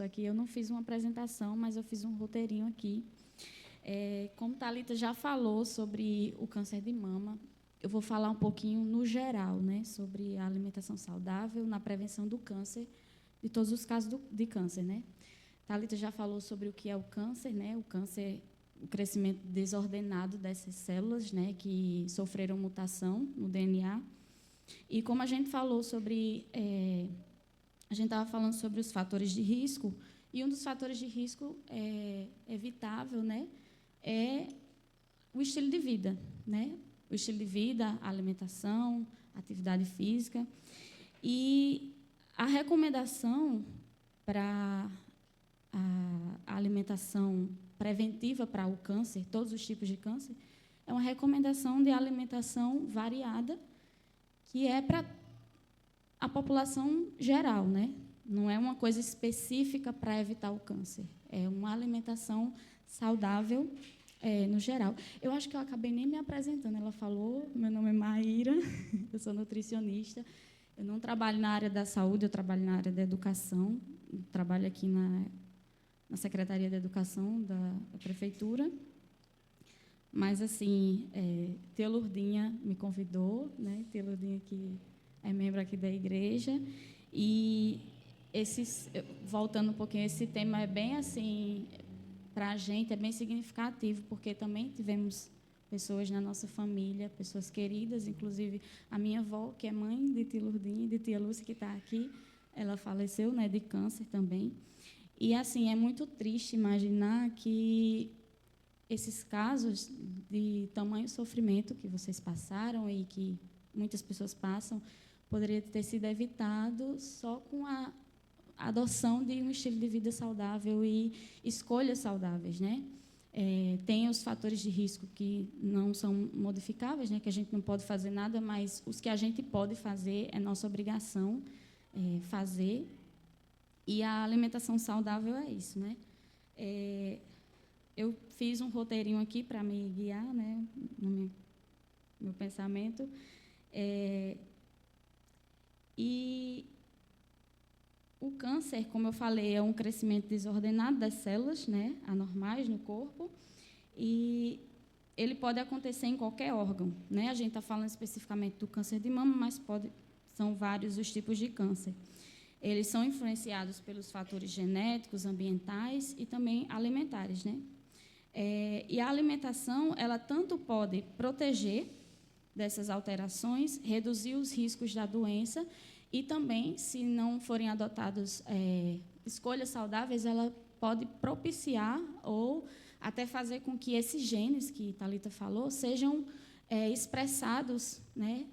curso aqui, eu não fiz uma apresentação, mas eu fiz um roteirinho aqui. Como Thalita já falou sobre o câncer de mama, eu vou falar um pouquinho no geral, né, sobre a alimentação saudável na prevenção do câncer, de todos os casos de câncer, né? Thalita já falou sobre o que é o câncer, né? O câncer, o crescimento desordenado dessas células, né, que sofreram mutação no DNA. E como a gente falou sobre, a gente estava falando sobre os fatores de risco, e um dos fatores de risco evitável, né, é o estilo de vida, né? O estilo de vida, a alimentação, a atividade física. E a recomendação para a alimentação preventiva para o câncer, todos os tipos de câncer, é uma recomendação de alimentação variada, que é para a população geral, né? Não é uma coisa específica para evitar o câncer, é uma alimentação saudável no geral. Eu acho que eu acabei nem me apresentando. Ela falou, meu nome é Maíra, eu sou nutricionista. Eu não trabalho na área da saúde, eu trabalho na área da educação. Eu trabalho aqui na Secretaria de Educação da Prefeitura. Mas, assim, Tia Lourdinha me convidou, né? Tia Lourdinha, que é membro aqui da igreja. E, voltando um pouquinho, esse tema é bem, assim, para a gente, é bem significativo, porque também tivemos pessoas na nossa família, pessoas queridas, inclusive a minha avó, que é mãe de Tia Lourdinha e de Tia Lúcia, que está aqui, ela faleceu, né, de câncer também. E, assim, é muito triste imaginar que esses casos de tamanho sofrimento que vocês passaram e que muitas pessoas passam, poderia ter sido evitado só com a adoção de um estilo de vida saudável e escolhas saudáveis, né? Tem os fatores de risco que não são modificáveis, né? Que a gente não pode fazer nada, mas os que a gente pode fazer é nossa obrigação fazer. E a alimentação saudável é isso, né? Eu fiz um roteirinho aqui para me guiar, né, no meu pensamento. E o câncer, como eu falei, é um crescimento desordenado das células, né, anormais no corpo, e ele pode acontecer em qualquer órgão, né? A gente está falando especificamente do câncer de mama, mas são vários os tipos de câncer. Eles são influenciados pelos fatores genéticos, ambientais e também alimentares, né? E a alimentação, ela tanto pode proteger dessas alterações, reduzir os riscos da doença, e também, se não forem adotadas escolhas saudáveis, ela pode propiciar ou até fazer com que esses genes que Thalita falou sejam expressados, né,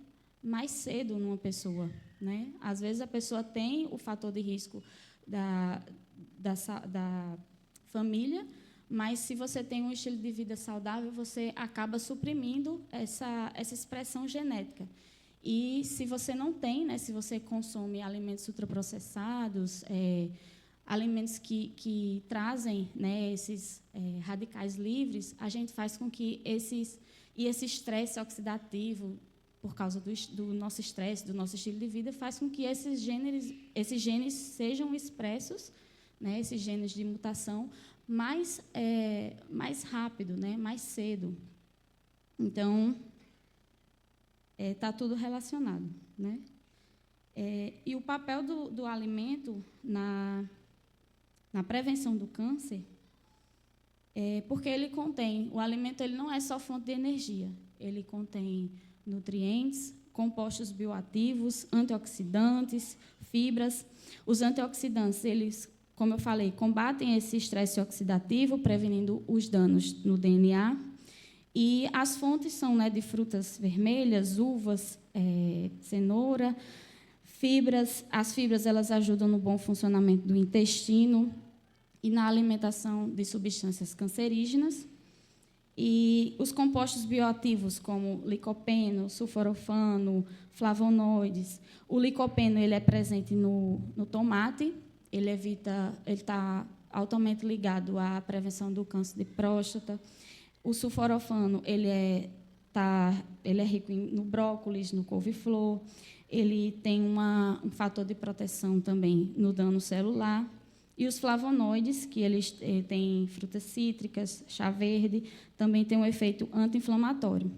mais cedo numa pessoa, né? Às vezes a pessoa tem o fator de risco da família, mas se você tem um estilo de vida saudável, você acaba suprimindo essa expressão genética. E se você não tem, né, se você consome alimentos ultraprocessados, alimentos que trazem, né, esses radicais livres, a gente faz com que esse estresse oxidativo, por causa do nosso estresse, do nosso estilo de vida, faz com que esses genes sejam expressos, né, esses genes de mutação, mais rápido, né, mais cedo. Então, está tudo relacionado, né? E o papel do alimento na prevenção do câncer porque o alimento ele não é só fonte de energia, ele contém nutrientes, compostos bioativos, antioxidantes, fibras. Os antioxidantes, eles, como eu falei, combatem esse estresse oxidativo, prevenindo os danos no DNA. E as fontes são, né, de frutas vermelhas, uvas, cenoura, fibras. As fibras elas ajudam no bom funcionamento do intestino e na alimentação de substâncias cancerígenas. E os compostos bioativos, como licopeno, sulforafano, flavonoides. O licopeno ele é presente no tomate, ele está altamente ligado à prevenção do câncer de próstata. O sulforafano ele é rico no brócolis, no couve-flor. Ele tem um fator de proteção também no dano celular. E os flavonoides, que eles têm frutas cítricas, chá verde, também tem um efeito anti-inflamatório.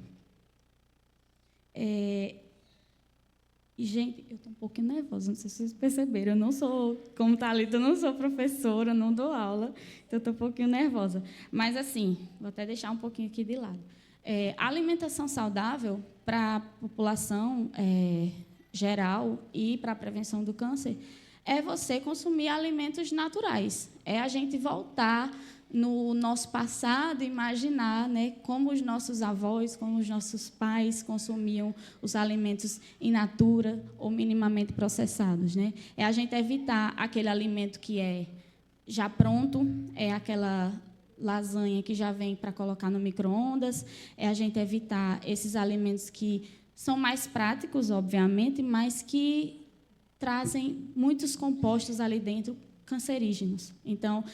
E, gente, eu estou um pouquinho nervosa, não sei se vocês perceberam. Eu não sou, como Thalita, eu não sou professora, não dou aula, então estou um pouquinho nervosa. Mas, assim, vou até deixar um pouquinho aqui de lado. A alimentação saudável para a população geral e para a prevenção do câncer é você consumir alimentos naturais. É a gente voltar no nosso passado, imaginar, né, como os nossos avós, como os nossos pais consumiam os alimentos in natura ou minimamente processados, né? É a gente evitar aquele alimento que é já pronto, é aquela lasanha que já vem para colocar no micro-ondas, é a gente evitar esses alimentos que são mais práticos, obviamente, mas que trazem muitos compostos ali dentro cancerígenos. Então,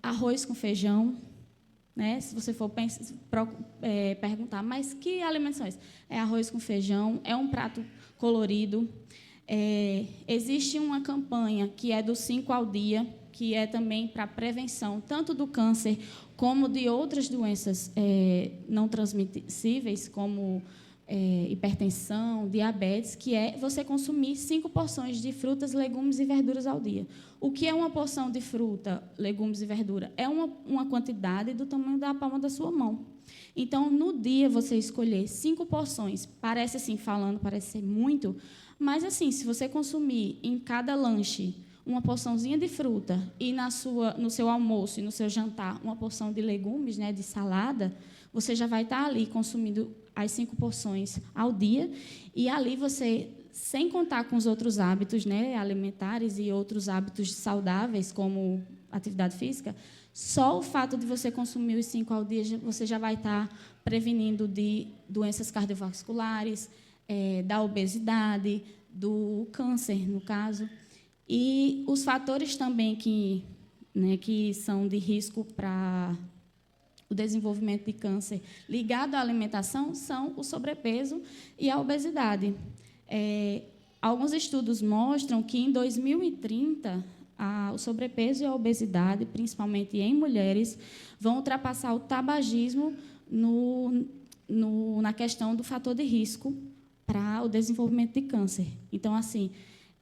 arroz com feijão, né? Se você for perguntar, mas que alimentos são esses? É arroz com feijão, é um prato colorido. Existe uma campanha que é do 5 ao dia, que é também para prevenção tanto do câncer como de outras doenças não transmissíveis, como hipertensão, diabetes, que é você consumir 5 porções de frutas, legumes e verduras ao dia. O que é uma porção de fruta, legumes e verdura? É uma quantidade do tamanho da palma da sua mão. Então, no dia, você escolher 5 porções, parece assim, falando, parece ser muito, mas, assim, se você consumir em cada lanche uma porçãozinha de fruta e no seu almoço e no seu jantar uma porção de legumes, né, de salada, você já vai estar ali consumindo as 5 porções ao dia, e ali você, sem contar com os outros hábitos, né, alimentares e outros hábitos saudáveis, como atividade física, só o fato de você consumir os 5 ao dia, você já vai estar prevenindo de doenças cardiovasculares, da obesidade, do câncer, no caso. E os fatores também que são de risco para o desenvolvimento de câncer ligado à alimentação são o sobrepeso e a obesidade. Alguns estudos mostram que, em 2030, o sobrepeso e a obesidade, principalmente em mulheres, vão ultrapassar o tabagismo na questão do fator de risco para o desenvolvimento de câncer. Então, assim,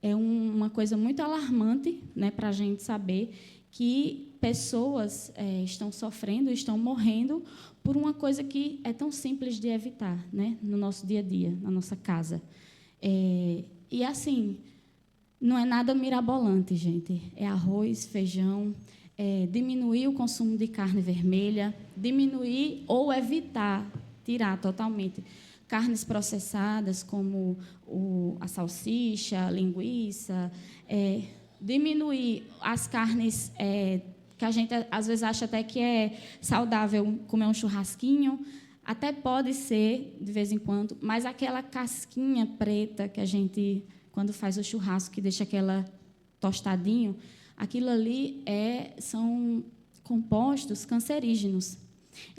é uma coisa muito alarmante, né, para a gente saber que pessoas estão sofrendo, estão morrendo por uma coisa que é tão simples de evitar, né, no nosso dia a dia, na nossa casa. E, assim, não é nada mirabolante, gente. É arroz, feijão, diminuir o consumo de carne vermelha, diminuir ou evitar, tirar totalmente carnes processadas, como a salsicha, a linguiça, diminuir as carnes que a gente, às vezes, acha até que é saudável comer um churrasquinho, até pode ser, de vez em quando, mas aquela casquinha preta que a gente, quando faz o churrasco, que deixa aquela tostadinho, aquilo ali são compostos cancerígenos.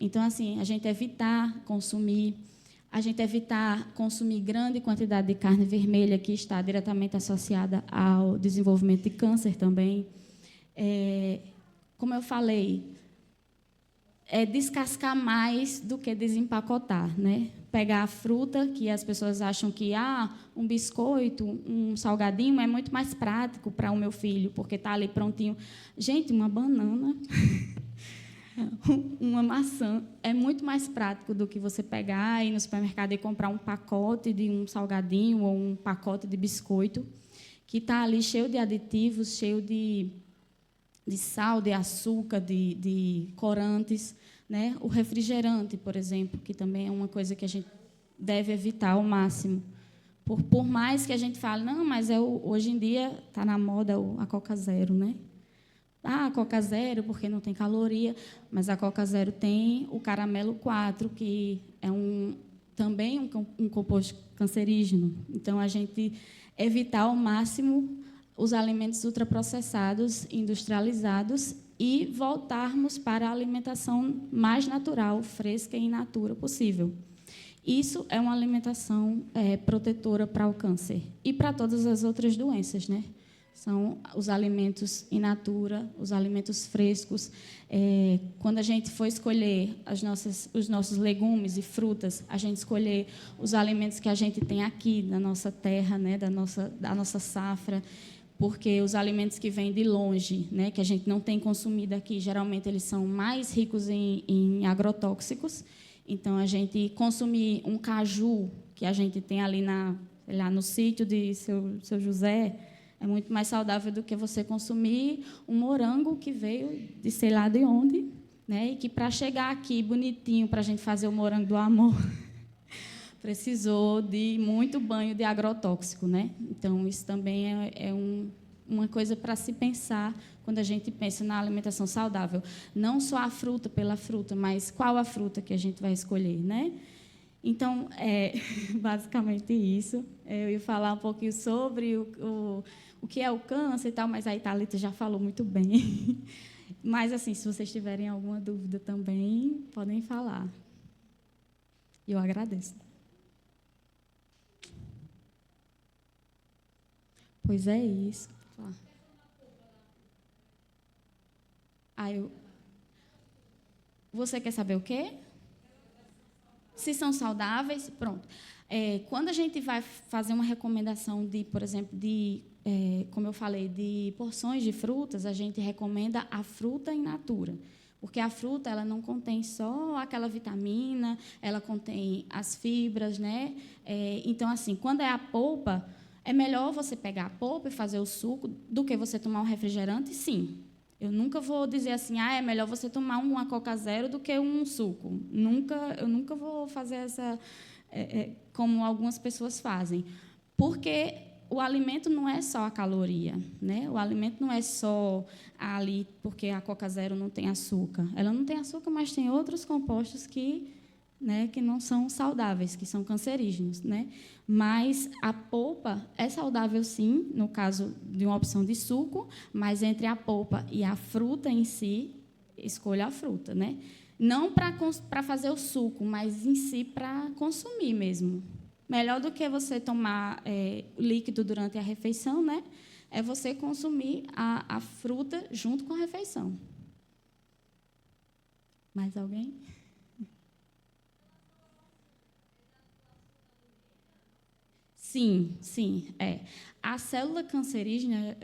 Então, assim, a gente evitar consumir grande quantidade de carne vermelha, que está diretamente associada ao desenvolvimento de câncer também. Como eu falei, descascar mais do que desempacotar, né? Pegar a fruta, que as pessoas acham que um biscoito, um salgadinho é muito mais prático para o meu filho, porque está ali prontinho. Gente, uma banana, uma maçã é muito mais prático do que você pegar e ir no supermercado e comprar um pacote de um salgadinho ou um pacote de biscoito, que está ali cheio de aditivos, cheio de sal, de açúcar, de corantes, né? O refrigerante, por exemplo, que também é uma coisa que a gente deve evitar ao máximo. Por mais que a gente fale, não, mas hoje em dia está na moda a Coca Zero, né? A Coca Zero, porque não tem caloria, mas a Coca Zero tem o caramelo 4, que é também um composto cancerígeno. Então, a gente evitar ao máximo os alimentos ultraprocessados, industrializados, e voltarmos para a alimentação mais natural, fresca e in natura possível. Isso é uma alimentação protetora para o câncer e para todas as outras doenças, né? São os alimentos in natura, os alimentos frescos. Quando a gente for escolher os nossos legumes e frutas, a gente escolher os alimentos que a gente tem aqui da nossa terra, né, da nossa safra, porque os alimentos que vêm de longe, né, que a gente não tem consumido aqui, geralmente eles são mais ricos em agrotóxicos. Então, a gente consumir um caju que a gente tem ali lá no sítio de seu José, é muito mais saudável do que você consumir um morango que veio de sei lá de onde, né? E que, para chegar aqui bonitinho, para a gente fazer o morango do amor, precisou de muito banho de agrotóxico, né? Então, isso também é uma coisa para se pensar quando a gente pensa na alimentação saudável. Não só a fruta pela fruta, mas qual a fruta que a gente vai escolher, né? Então, basicamente isso. Eu ia falar um pouquinho sobre o que é o câncer e tal, mas a Thalita já falou muito bem. Mas, assim, se vocês tiverem alguma dúvida também, podem falar. E eu agradeço. Pois é isso. Você quer saber o quê? Se são saudáveis, pronto. Quando a gente vai fazer uma recomendação de, por exemplo, como eu falei, de porções de frutas, a gente recomenda a fruta in natura, porque a fruta ela não contém só aquela vitamina, ela contém as fibras, né? Então, assim, quando é a polpa, é melhor você pegar a polpa e fazer o suco do que você tomar um refrigerante, sim. Eu nunca vou dizer assim, é melhor você tomar uma Coca Zero do que um suco. Eu nunca vou fazer essa, como algumas pessoas fazem. Porque o alimento não é só a caloria, né? O alimento não é só ali, porque a Coca Zero não tem açúcar. Ela não tem açúcar, mas tem outros compostos que não são saudáveis, que são cancerígenos, né? Mas a polpa é saudável, sim, no caso de uma opção de suco, mas entre a polpa e a fruta em si, escolha a fruta, né? Não para fazer o suco, mas em si para consumir mesmo. Melhor do que você tomar líquido durante a refeição, né? É você consumir a fruta junto com a refeição. Mais alguém? Sim, sim. A célula cancerígena,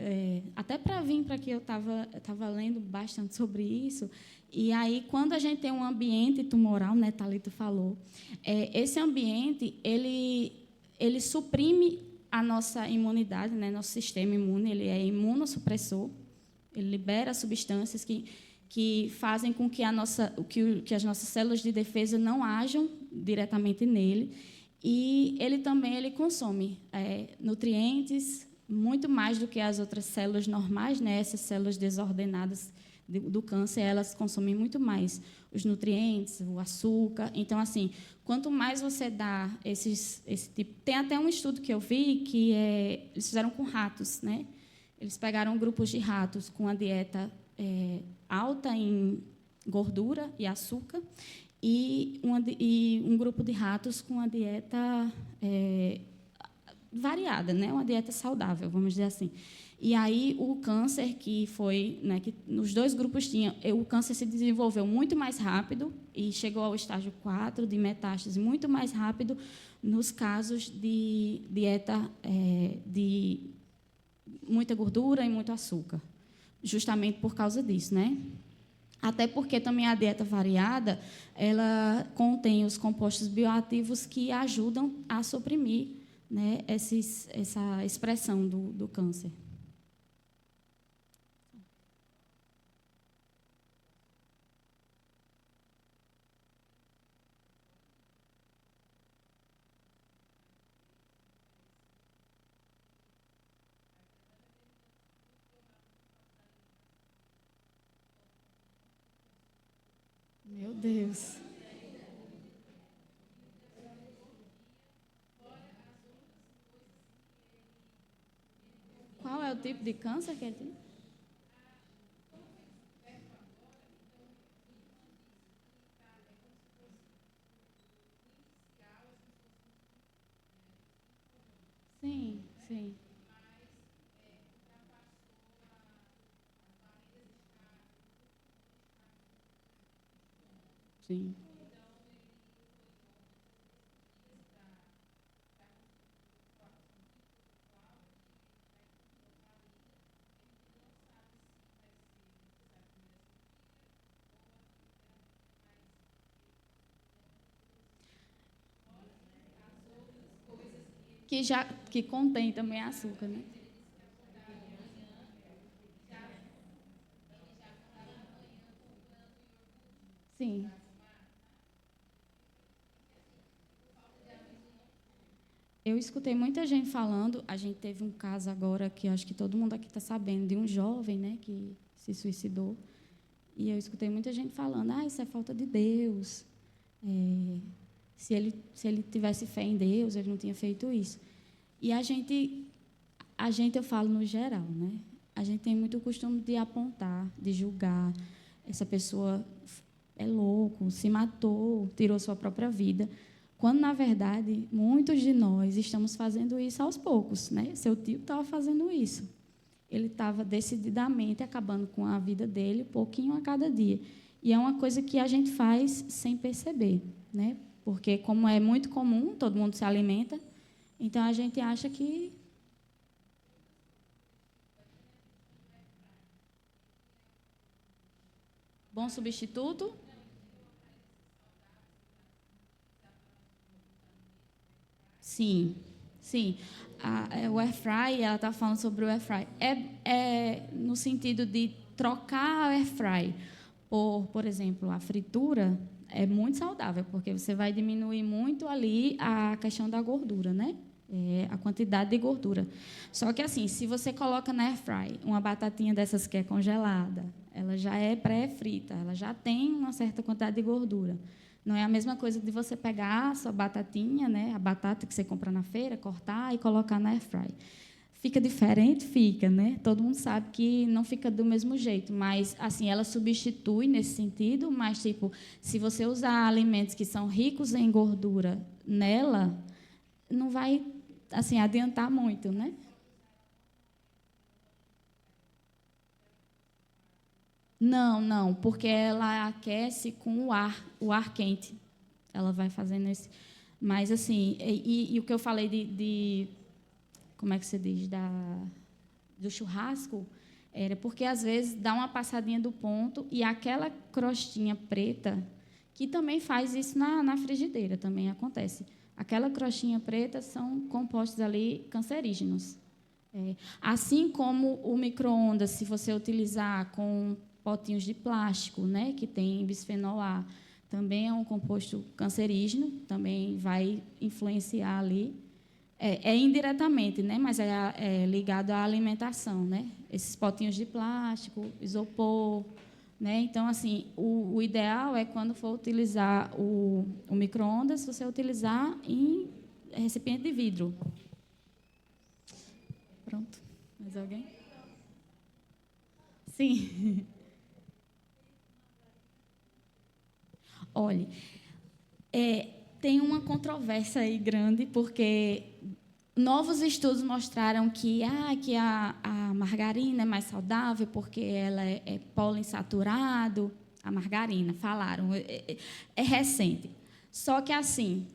até para vir para aqui, eu estava lendo bastante sobre isso, e aí, quando a gente tem um ambiente tumoral, né, Thalita falou, esse ambiente, ele suprime a nossa imunidade, né, nosso sistema imune, ele é imunossupressor, ele libera substâncias que fazem com que que as nossas células de defesa não ajam diretamente nele. E ele também consome nutrientes muito mais do que as outras células normais, né? Essas células desordenadas do câncer, elas consomem muito mais os nutrientes, o açúcar. Então, assim, quanto mais você dá esse tipo... Tem até um estudo que eu vi que eles fizeram com ratos, né? Eles pegaram grupos de ratos com a dieta alta em gordura e açúcar e um grupo de ratos com uma dieta variada, né? Uma dieta saudável, vamos dizer assim. E aí o câncer que foi, né, que nos dois grupos tinha, o câncer se desenvolveu muito mais rápido e chegou ao estágio 4 de metástase muito mais rápido nos casos de dieta de muita gordura e muito açúcar, justamente por causa disso, né? Até porque também a dieta variada, ela contém os compostos bioativos que ajudam a suprimir, né, essa expressão do câncer. Meu Deus. Qual é o tipo de câncer que ele tem? Sim, sim. Sim. Que contém também açúcar, né? Sim. Eu escutei muita gente falando, a gente teve um caso agora que acho que todo mundo aqui está sabendo, de um jovem, né, que se suicidou. E eu escutei muita gente falando, isso é falta de Deus. É, se ele tivesse fé em Deus, ele não tinha feito isso. E a gente, eu falo no geral, né? A gente tem muito costume de apontar, de julgar. Essa pessoa é louco, se matou, tirou sua própria vida. Quando, na verdade, muitos de nós estamos fazendo isso aos poucos, né? Seu tio estava fazendo isso. Ele estava decididamente acabando com a vida dele, pouquinho a cada dia. E é uma coisa que a gente faz sem perceber, né? Porque, como é muito comum, todo mundo se alimenta, então a gente acha que... Bom substituto? Sim, sim. O air fry, ela está falando sobre o air fry. É no sentido de trocar o air fry por exemplo, a fritura é muito saudável, porque você vai diminuir muito ali a questão da gordura, né? A quantidade de gordura. Só que, assim, se você coloca na air fry uma batatinha dessas que é congelada, ela já é pré-frita, ela já tem uma certa quantidade de gordura. Não é a mesma coisa de você pegar a sua batatinha, né, a batata que você compra na feira, cortar e colocar na air fry. Fica diferente? Fica, né? Todo mundo sabe que não fica do mesmo jeito, mas, assim, ela substitui nesse sentido, mas, tipo, se você usar alimentos que são ricos em gordura nela, não vai, assim, adiantar muito, né? Não, não, porque ela aquece com o ar quente. Ela vai fazendo esse... Mas, assim, e o que eu falei como é que se diz, do churrasco, era porque, às vezes, dá uma passadinha do ponto e aquela crostinha preta, que também faz isso na frigideira, também acontece. Aquela crostinha preta são compostos ali cancerígenos. Assim como o micro-ondas, se você utilizar com potinhos de plástico, né, que tem bisfenol A, também é um composto cancerígeno, também vai influenciar ali. Indiretamente, né? Mas é ligado à alimentação, né? Esses potinhos de plástico, isopor, né? Então, assim, o ideal é quando for utilizar o micro-ondas, você utilizar em recipiente de vidro. Pronto. Mais alguém? Sim. Olhe, tem uma controvérsia aí grande, porque novos estudos mostraram que a margarina é mais saudável porque ela é poliinsaturado. A margarina, falaram. É recente. Só que, assim,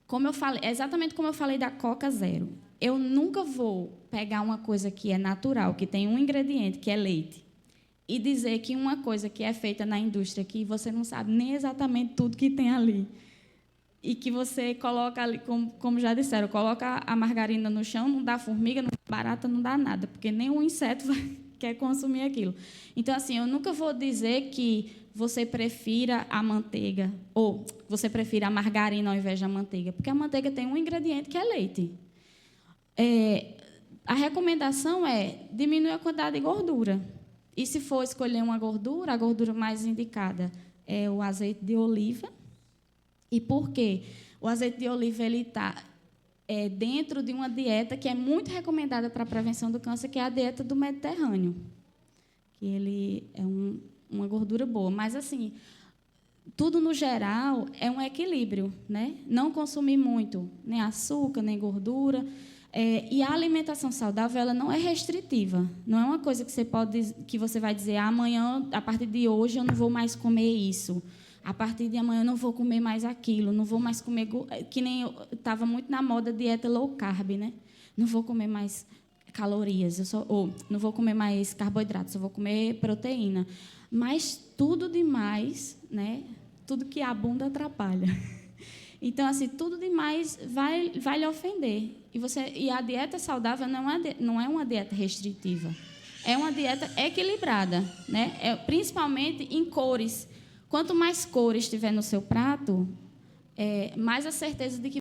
como eu falei, exatamente como eu falei da Coca Zero, eu nunca vou pegar uma coisa que é natural, que tem um ingrediente, que é leite, e dizer que uma coisa que é feita na indústria, que você não sabe nem exatamente tudo que tem ali, e que você coloca ali, como já disseram, coloca a margarina no chão, não dá formiga, não dá barata, não dá nada, porque nenhum inseto quer consumir aquilo. Então, assim, eu nunca vou dizer que você prefira a manteiga, ou você prefira a margarina ao invés da manteiga, porque a manteiga tem um ingrediente que é leite. A recomendação é diminuir a quantidade de gordura. E, se for escolher uma gordura, a gordura mais indicada é o azeite de oliva. E por quê? O azeite de oliva está dentro de uma dieta que é muito recomendada para a prevenção do câncer, que é a dieta do Mediterrâneo, que ele é uma gordura boa. Mas, assim, tudo no geral é um equilíbrio, né? Não consumir muito, nem açúcar, nem gordura. E a alimentação saudável, ela não é restritiva. Não é uma coisa que você vai dizer amanhã, a partir de hoje, eu não vou mais comer isso. A partir de amanhã eu não vou comer mais aquilo, não vou mais comer... Que nem estava muito na moda dieta low carb, né? Não vou comer mais calorias, ou não vou comer mais carboidratos, eu vou comer proteína. Mas tudo demais, né? Tudo que abunda atrapalha. Então, assim, tudo demais vai lhe ofender. E a dieta saudável não é uma dieta restritiva. É uma dieta equilibrada, né? Principalmente em cores. Quanto mais cores tiver no seu prato, mais a certeza de que